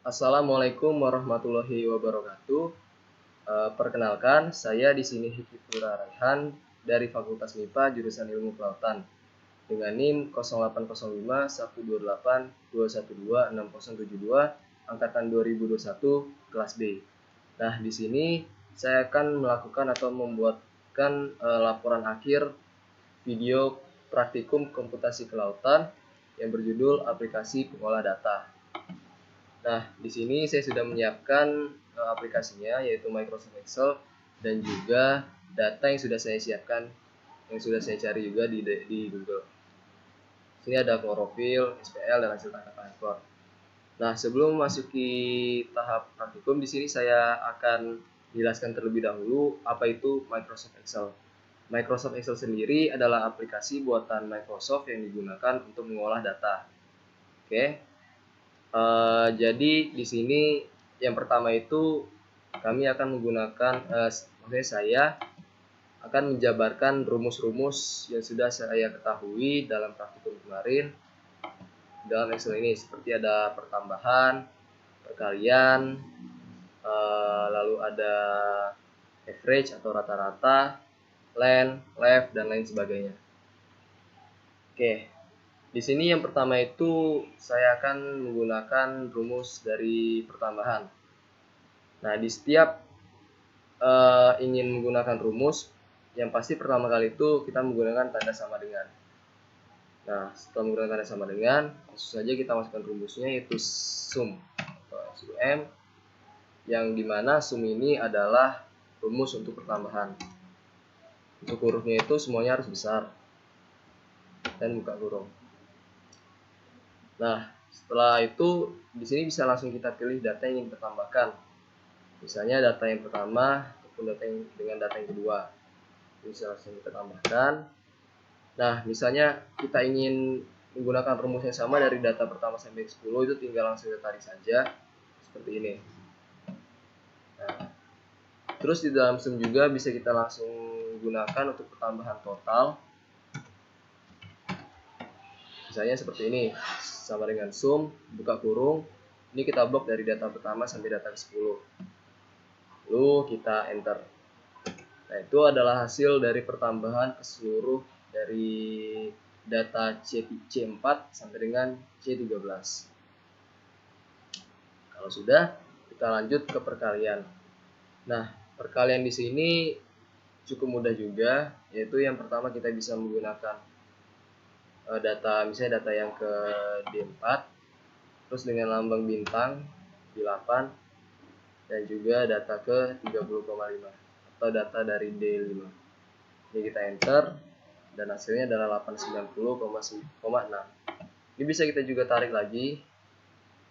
Assalamualaikum warahmatullahi wabarakatuh. Perkenalkan, saya di sini Hikifura Raihan dari Fakultas MIPA jurusan Ilmu Kelautan dengan NIM 08051282126072 angkatan 2021 kelas B. Nah, di sini saya akan melakukan atau membuatkan laporan akhir video praktikum komputasi kelautan yang berjudul aplikasi pengolah data. Nah, di sini saya sudah menyiapkan aplikasinya, yaitu Microsoft Excel dan juga data yang sudah saya siapkan, yang sudah saya cari juga di Google. Sini ada klorofil, SPL, dan hasil tangkapan ekor. Nah, sebelum memasuki tahap praktikum, di sini saya akan jelaskan terlebih dahulu apa itu Microsoft Excel. Microsoft Excel sendiri adalah aplikasi buatan Microsoft yang digunakan untuk mengolah data. Oke. Jadi di sini yang pertama itu kami akan menggunakan, maksudnya saya akan menjabarkan rumus-rumus yang sudah saya ketahui dalam praktikum kemarin dalam Excel ini, seperti ada pertambahan, perkalian, lalu ada average atau rata-rata, len, left, dan lain sebagainya. Oke. Di sini yang pertama itu saya akan menggunakan rumus dari pertambahan. Nah, di setiap ingin menggunakan rumus, yang pasti pertama kali itu kita menggunakan tanda sama dengan. Nah, setelah menggunakan tanda sama dengan, langsung saja kita masukkan rumusnya, yaitu sum atau M, yang dimana sum ini adalah rumus untuk pertambahan. Untuk hurufnya itu semuanya harus besar dan buka kurung. Nah, setelah itu di sini bisa langsung kita pilih data yang ingin kita tambahkan. Misalnya data yang pertama ataupun dengan data yang kedua. Bisa langsung kita tambahkan. Nah, misalnya kita ingin menggunakan rumus yang sama dari data pertama sampai 10, itu tinggal langsung kita tarik saja seperti ini. Nah, terus di dalam sum juga bisa kita langsung gunakan untuk pertambahan total. Misalnya seperti ini, sama dengan sum, buka kurung, ini kita blok dari data pertama sampai data ke-10. Lalu kita enter. Nah, itu adalah hasil dari pertambahan ke seluruh dari data C4 sampai dengan C13. Kalau sudah, kita lanjut ke perkalian. Nah, perkalian di sini cukup mudah juga, yaitu yang pertama kita bisa menggunakan data, misalnya data yang ke D4, terus dengan lambang bintang di 8, dan juga data ke 30,5 atau data dari D5. Ini kita enter dan hasilnya adalah 890,6. Ini bisa kita juga tarik lagi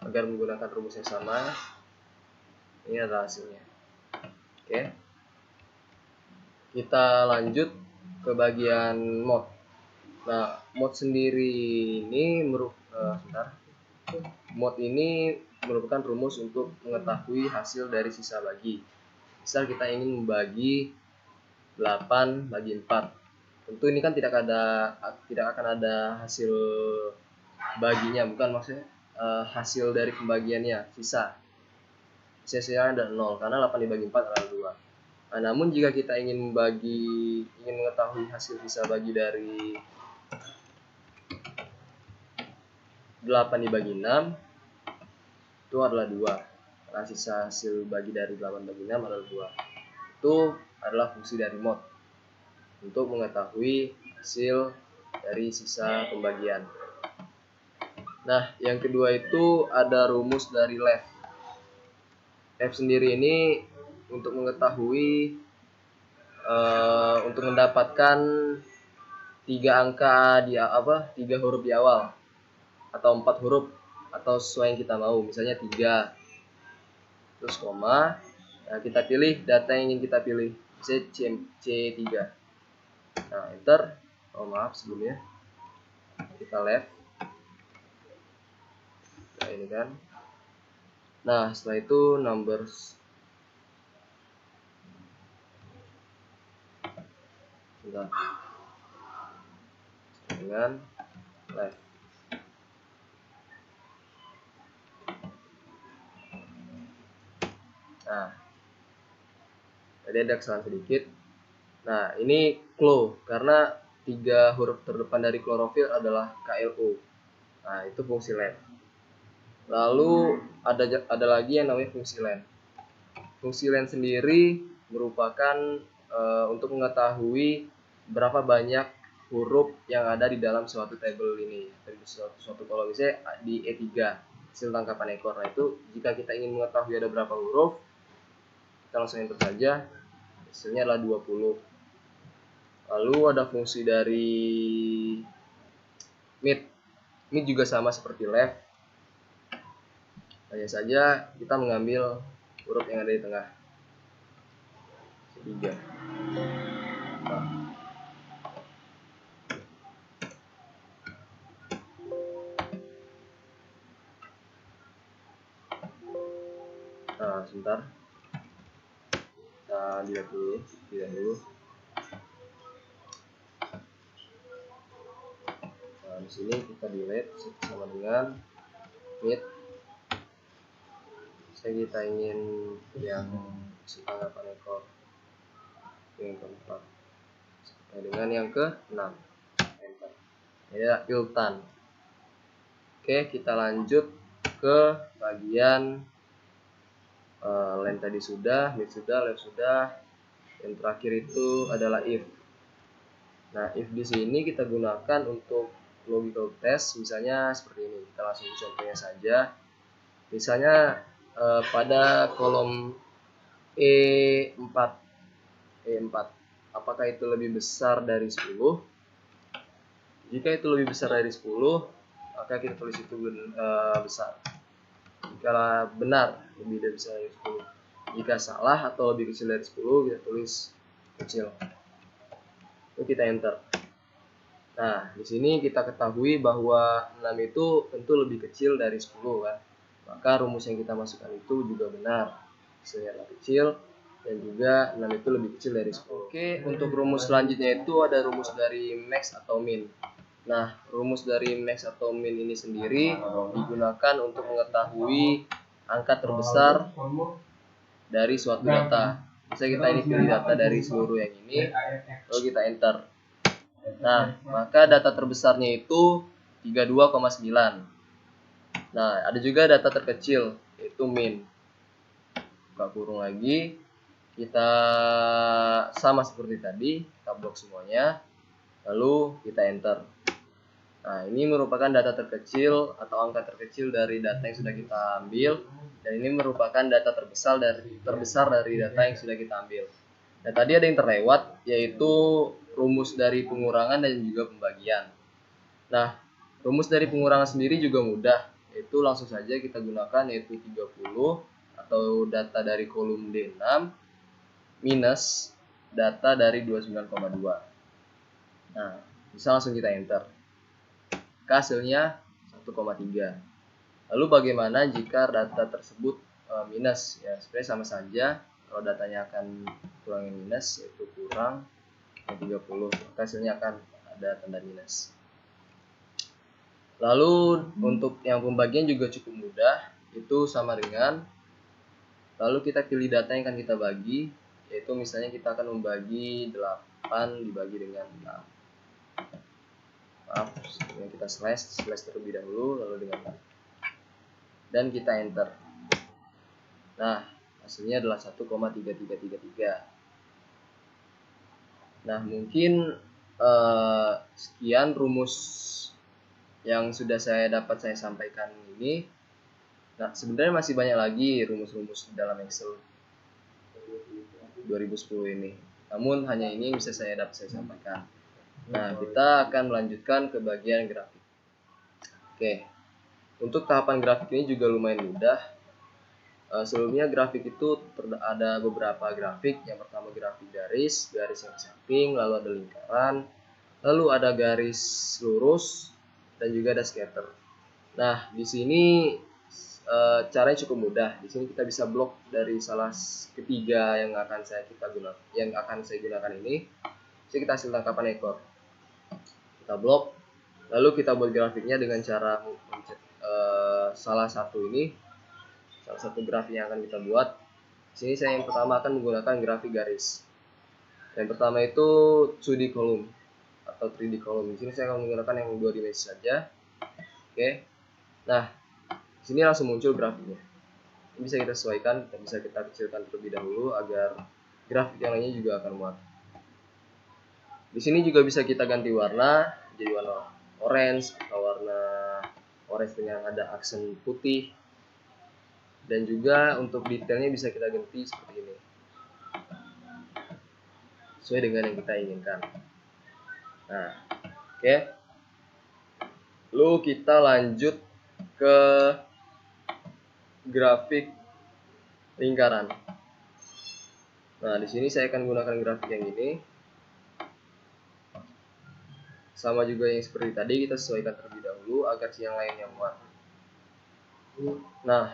agar menggunakan rumus yang sama. Ini adalah hasilnya. Oke. Kita lanjut ke bagian mod. Nah, mod sendiri ini mod ini merupakan rumus untuk mengetahui hasil dari sisa bagi. Misal kita ingin membagi 8 bagi 4. Tentu ini kan tidak akan ada hasil baginya, bukan maksudnya hasil dari pembagiannya, sisa. Sisanya ada 0 karena 8 dibagi 4 adalah 2. Nah, namun jika kita ingin mengetahui hasil sisa bagi dari 8 dibagi 6 itu adalah 2. Nah, sisa hasil bagi dari 8 bagi 6 adalah 2. Itu adalah fungsi dari mod untuk mengetahui hasil dari sisa pembagian. Nah, yang kedua itu ada rumus dari left. Left sendiri ini untuk mengetahui untuk mendapatkan 3 angka di 3 huruf di awal atau 4 huruf atau sesuai yang kita mau, misalnya 3 terus koma. Nah, kita pilih data yang ingin kita pilih, misalnya C3. Nah, enter. Maaf sebelumnya, kita left. Nah, ini kan. Nah, setelah itu numbers. Bentar. Dengan left. Nah, tadi ada kesalahan sedikit. Nah, ini CLO karena 3 huruf terdepan dari klorofil adalah KLO. Nah, itu fungsi len. Lalu ada lagi yang namanya fungsi len. Fungsi len sendiri merupakan untuk mengetahui berapa banyak huruf yang ada di dalam suatu tabel ini, dari suatu kolom. Misalnya di E3 hasil tangkapan ekor. Nah, itu jika kita ingin mengetahui ada berapa huruf, kita langsung enter saja. Hasilnya adalah 20. Lalu ada fungsi dari mid. Mid juga sama seperti left. Hanya saja kita mengambil huruf yang ada di tengah. 3. Nah, sebentar. Kita lihat dulu. Nah, di sini kita delete sama dengan mid. Kita ingin yang tangkapan ekor yang keempat dengan yang ke-6, enter. Ini adalah iltan. Oke, kita lanjut ke bagian len tadi sudah, mid sudah, left sudah. Yang terakhir itu adalah if. Nah, if di sini kita gunakan untuk logical test, misalnya seperti ini. Kita langsung contohnya saja. Misalnya pada kolom E4, apakah itu lebih besar dari 10? Jika itu lebih besar dari 10, maka kita tulis itu besar. Jika benar lebih dari besar dari 10. Jika salah atau lebih kecil dari 10, kita tulis kecil. Lalu kita enter. Nah, di sini kita ketahui bahwa 6 itu tentu lebih kecil dari 10 kan. Maka rumus yang kita masukkan itu juga benar. Hasilnya lebih kecil dan juga 6 itu lebih kecil dari 10. Oke, untuk rumus selanjutnya itu ada rumus dari max atau min. Nah, rumus dari max atau min ini sendiri digunakan untuk mengetahui angka terbesar dari suatu data. Bisa kita ini pilih data dari seluruh yang ini, lalu kita enter. Nah, maka data terbesarnya itu 32,9. Nah, ada juga data terkecil, yaitu min. Buka kurung lagi, kita sama seperti tadi, kita blok semuanya, lalu kita enter. Nah, ini merupakan data terkecil atau angka terkecil dari data yang sudah kita ambil, dan ini merupakan data terbesar dari data yang sudah kita ambil. Nah, tadi ada yang terlewat, yaitu rumus dari pengurangan dan juga pembagian. Nah, rumus dari pengurangan sendiri juga mudah, yaitu langsung saja kita gunakan, yaitu 30 atau data dari kolom D6 minus data dari 29,2. Nah, bisa langsung kita enter. Hasilnya 1,3. Lalu bagaimana jika data tersebut minus? Ya, sebenarnya sama saja. Kalau datanya akan kurang minus, yaitu kurang 30, hasilnya akan ada tanda minus. Lalu untuk yang pembagian juga cukup mudah, itu sama dengan, lalu kita pilih data yang akan kita bagi, yaitu misalnya kita akan membagi 8 dibagi dengan 6. Maaf, yang kita slash terlebih dahulu, lalu dengan 6. Dan kita enter. Nah, hasilnya adalah 1,3333. Nah, mungkin sekian rumus yang sudah saya sampaikan ini. Nah, sebenarnya masih banyak lagi rumus-rumus dalam Excel 2010 ini. Namun hanya ini yang bisa saya sampaikan. Nah, kita akan melanjutkan ke bagian grafik. Oke. Untuk tahapan grafik ini juga lumayan mudah. Sebelumnya grafik itu ada beberapa grafik. Yang pertama grafik garis yang samping, lalu ada lingkaran, lalu ada garis lurus, dan juga ada scatter. Nah, di sini caranya cukup mudah. Di sini kita bisa blok dari salah ketiga yang akan saya gunakan ini. Jadi kita hasil tangkapan ekor. Kita blok, lalu kita buat grafiknya dengan cara mencet salah satu grafik yang akan kita buat. Di sini saya yang pertama akan menggunakan grafik garis. Yang pertama itu 2D column atau 3D column. Di sini saya akan menggunakan yang 2 dimensi saja. Oke. Nah, di sini langsung muncul grafiknya. Ini bisa kita sesuaikan, bisa kita kecilkan terlebih dahulu agar grafik yang lainnya juga akan muat. Di sini juga bisa kita ganti warna, jadi warna orange atau warna orange dengan ada aksen putih. Dan juga untuk detailnya bisa kita ganti seperti ini, sesuai dengan yang kita inginkan. Nah, oke. Lalu kita lanjut ke grafik lingkaran. Nah, di sini saya akan gunakan grafik yang ini. Sama juga yang seperti tadi, kita sesuaikan terlebih dahulu agar yang lainnya muat. Nah,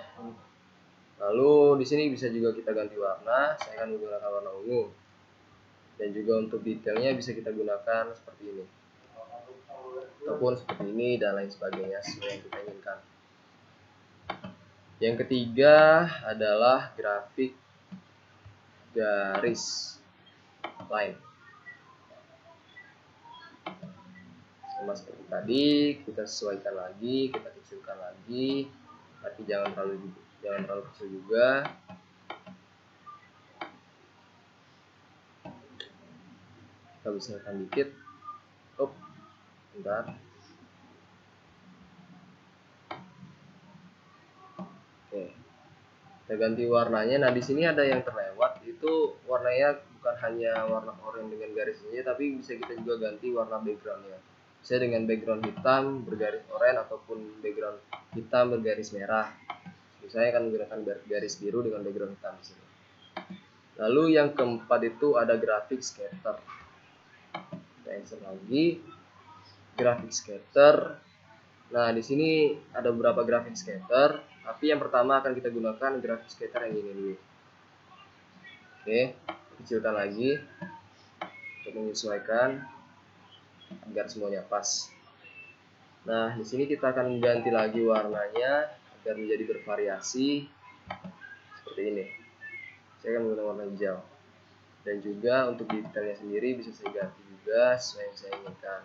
lalu di sini bisa juga kita ganti warna. Saya akan menggunakan warna ungu. Dan juga untuk detailnya bisa kita gunakan seperti ini, ataupun seperti ini dan lain sebagainya sesuai yang kita inginkan. Yang ketiga adalah grafik garis line. Sama seperti tadi, kita sesuaikan lagi, kita kecilkan lagi, tapi jangan terlalu kecil juga. Kita besarkan dikit. Bentar. Oke. Kita ganti warnanya. Nah, di sini ada yang terlewat, itu warnanya bukan hanya warna oranye dengan garisnya, tapi bisa kita juga ganti warna backgroundnya. Bisa dengan background hitam bergaris oranye ataupun background hitam bergaris merah. Saya akan menggunakan garis biru dengan background hitam di sini. Lalu yang keempat itu ada grafik scatter. Kita insert lagi grafik scatter. Nah, di sini ada beberapa grafik scatter, tapi yang pertama akan kita gunakan grafik scatter yang ini dulu. Oke, kecilkan lagi untuk menyesuaikan agar semuanya pas. Nah, di sini kita akan ganti lagi warnanya agar menjadi bervariasi seperti ini. Saya akan menggunakan warna hijau. Dan juga untuk detailnya sendiri bisa saya ganti juga sesuai yang saya inginkan.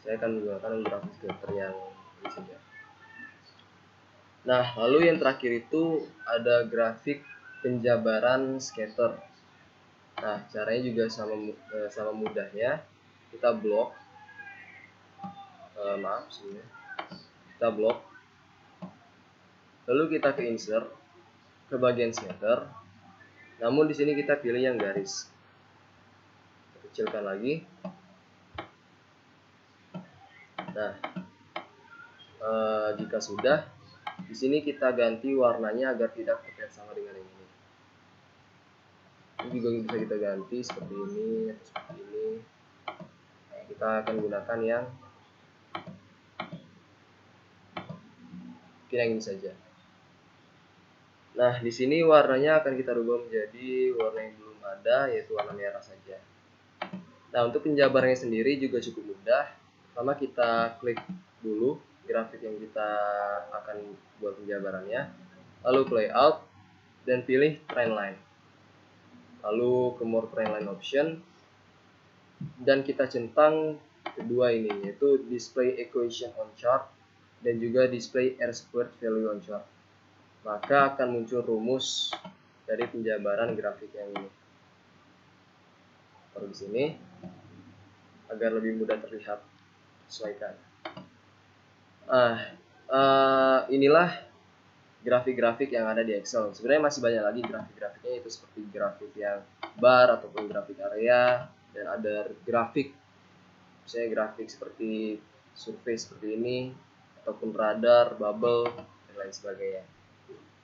Saya akan menggunakan grafik scatter yang ini saja. Nah, lalu yang terakhir itu ada grafik penjabaran scatter. Nah, caranya juga sama mudahnya. Kita blok, kita blok. Lalu kita ke insert, ke bagian scatter. Namun di sini kita pilih yang garis. Kita kecilkan lagi. Nah, jika sudah, di sini kita ganti warnanya agar tidak terlihat sama dengan yang ini. Ini juga bisa kita ganti seperti ini atau seperti ini. Nah, kita akan gunakan yang ini saja. Nah, di sini warnanya akan kita rubah menjadi warna yang belum ada, yaitu warna merah saja. Nah, untuk penjabarannya sendiri juga cukup mudah. Pertama kita klik dulu grafik yang kita akan buat penjabarannya, lalu play out dan pilih trend line, lalu ke more trend line option, dan kita centang kedua ini, yaitu display equation on chart dan juga display R squared value on chart. Maka akan muncul rumus dari penjabaran grafik yang ini. Taruh di sini agar lebih mudah terlihat. Sesuaikan. Inilah grafik-grafik yang ada di Excel. Sebenarnya masih banyak lagi grafik-grafiknya, itu seperti grafik yang bar ataupun grafik area, dan ada grafik, misalnya grafik seperti survei seperti ini, ataupun radar, bubble, dan lain sebagainya.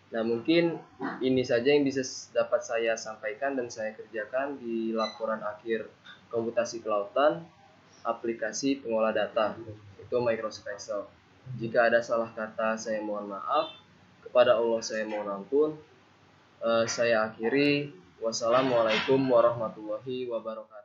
Nah, mungkin ini saja yang bisa dapat saya sampaikan dan saya kerjakan di laporan akhir komputasi kelautan aplikasi pengolah data, itu Microsoft Excel. Jika ada salah kata, saya mohon maaf. Kepada Allah saya mohon ampun. Saya akhiri. Wassalamualaikum warahmatullahi wabarakatuh.